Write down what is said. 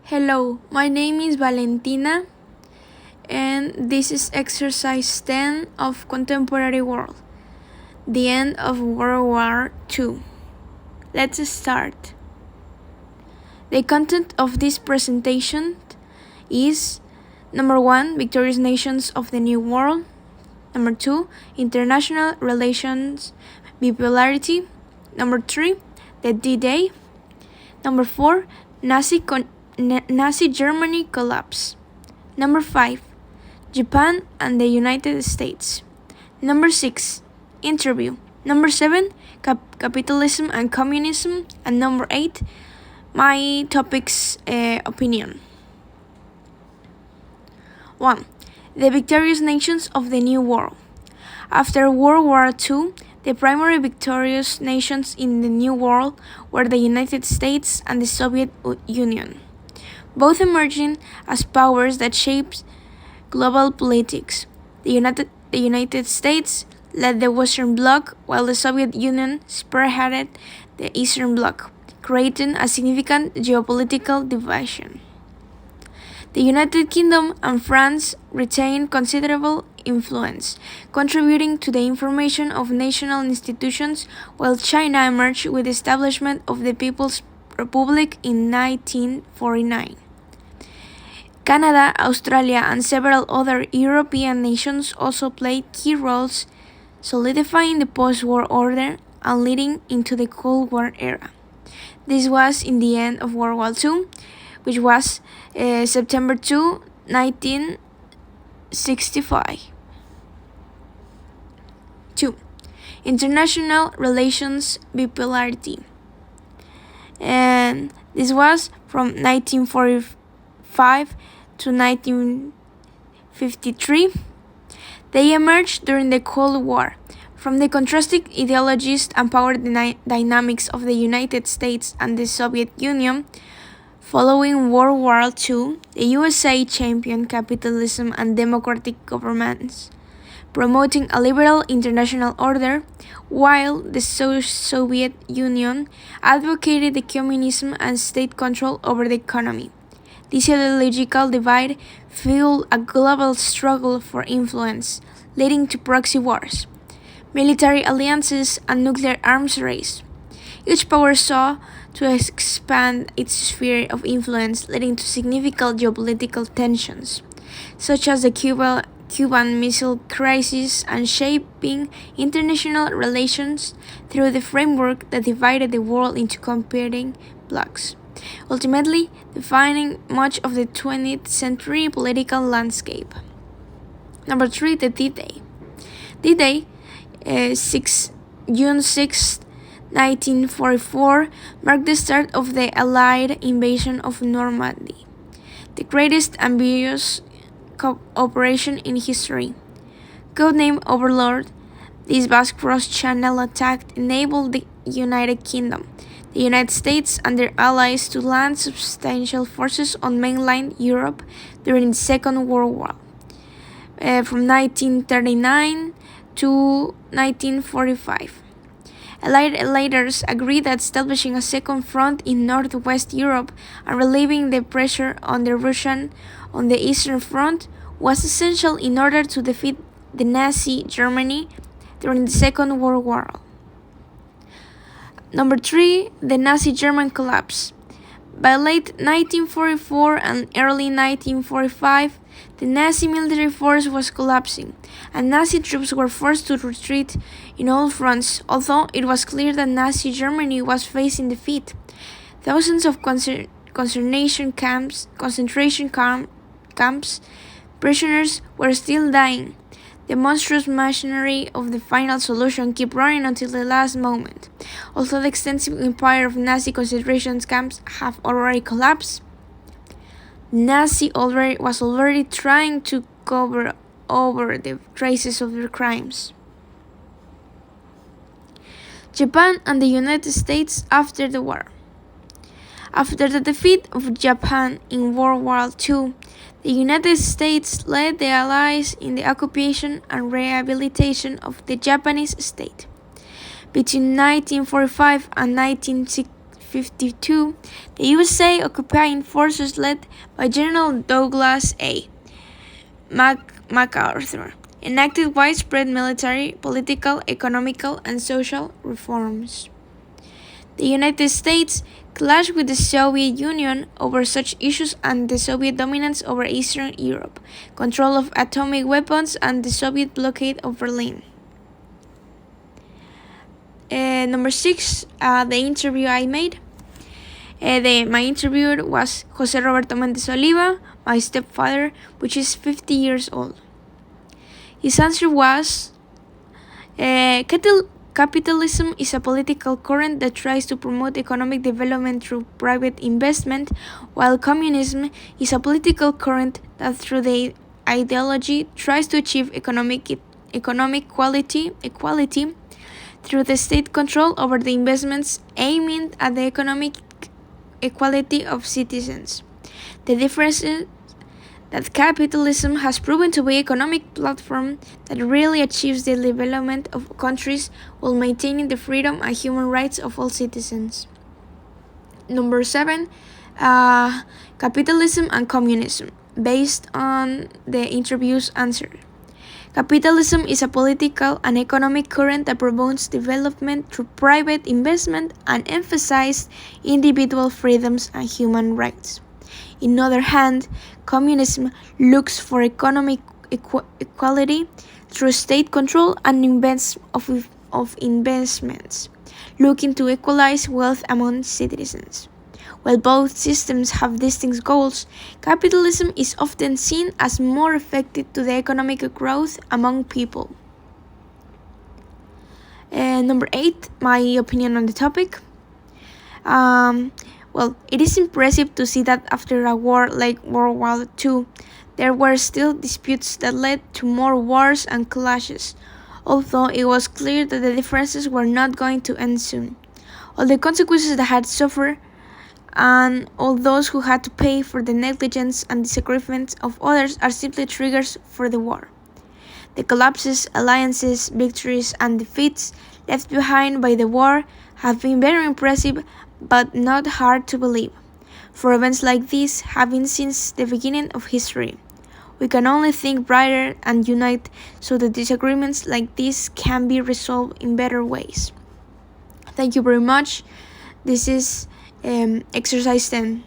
Hello, my name is Valentina, and this is exercise 10 of Contemporary World, the end of World War II. Let's start. The content of this presentation is number 1, Victorious Nations of the New World, number 2, International Relations Bipolarity, number 3, the D-Day, number 4, Nazi Germany collapse. Number 5, Japan and the United States. Number 6, interview. Number 7, capitalism and communism. And number 8, my topic's opinion. 1. The victorious nations of the New World. After World War II, the primary victorious nations in the New World were the United States and the Soviet Union, both emerging as powers that shaped global politics. The United States led the Western Bloc, while the Soviet Union spearheaded the Eastern Bloc, creating a significant geopolitical division. The United Kingdom and France retained considerable influence, contributing to the formation of national institutions, while China emerged with the establishment of the People's Republic in 1949. Canada, Australia, and several other European nations also played key roles, solidifying the post-war order and leading into the Cold War era. This was in the end of World War II, which was September 2, 1965. 2. International Relations Bipolarity. And this was from 1945 to 1953. They emerged during the Cold War. From the contrasting ideologies and power dynamics of the United States and the Soviet Union, following World War II, the USA championed capitalism and democratic governments, promoting a liberal international order, while the Soviet Union advocated the communism and state control over the economy. This ideological divide fueled a global struggle for influence, leading to proxy wars, military alliances, and nuclear arms race. Each power sought to expand its sphere of influence, leading to significant geopolitical tensions, such as the Cuban Missile Crisis, and shaping international relations through the framework that divided the world into competing blocs, ultimately defining much of the 20th century political landscape. Number 3, the D-Day. D-Day, June 6, 1944, marked the start of the Allied invasion of Normandy, the greatest ambitious operation in history. Codenamed Overlord, this vast cross-channel attack enabled the United Kingdom, the United States, and their allies to land substantial forces on mainland Europe during the Second World War, from 1939 to 1945. Allied leaders agreed that establishing a second front in northwest Europe and relieving the pressure on the Russian on the Eastern Front was essential in order to defeat the Nazi Germany during the Second World War. Number 3, the Nazi German collapse. By late 1944 and early 1945, the Nazi military force was collapsing, and Nazi troops were forced to retreat in all fronts, although it was clear that Nazi Germany was facing defeat. Thousands of concentration camps, prisoners were still dying. The monstrous machinery of the final solution kept running until the last moment. Although the extensive empire of Nazi concentration camps have already collapsed, Nazi was already trying to cover over the traces of their crimes. Japan and the United States after the war. After the defeat of Japan in World War II, the United States led the Allies in the occupation and rehabilitation of the Japanese state. Between 1945 and 1960, 1952, the USA occupying forces led by General Douglas A. MacArthur enacted widespread military, political, economical, and social reforms. The United States clashed with the Soviet Union over such issues and the Soviet dominance over Eastern Europe, control of atomic weapons, and the Soviet blockade of Berlin. Number 6, the interview I made. My interviewer was Jose Roberto Mendes Oliva, my stepfather, which is 50 years old. His answer was, capitalism is a political current that tries to promote economic development through private investment, while communism is a political current that through the ideology tries to achieve economic equality through the state control over the investments aiming at the economic equality of citizens. The difference is that capitalism has proven to be an economic platform that really achieves the development of countries while maintaining the freedom and human rights of all citizens. Number 7, capitalism and communism, based on the interview's answer. Capitalism is a political and economic current that promotes development through private investment and emphasizes individual freedoms and human rights. On the other hand, communism looks for economic equality through state control and of investments, looking to equalize wealth among citizens. While both systems have distinct goals, capitalism is often seen as more effective to the economic growth among people. Number 8, my opinion on the topic. It is impressive to see that after a war like World War II, there were still disputes that led to more wars and clashes, although it was clear that the differences were not going to end soon. All the consequences that had suffered and all those who had to pay for the negligence and disagreements of others are simply triggers for the war. The collapses, alliances, victories, and defeats left behind by the war have been very impressive but not hard to believe, for events like these have been since the beginning of history. We can only think brighter and unite so that disagreements like this can be resolved in better ways. Thank you very much. This is exercise 10.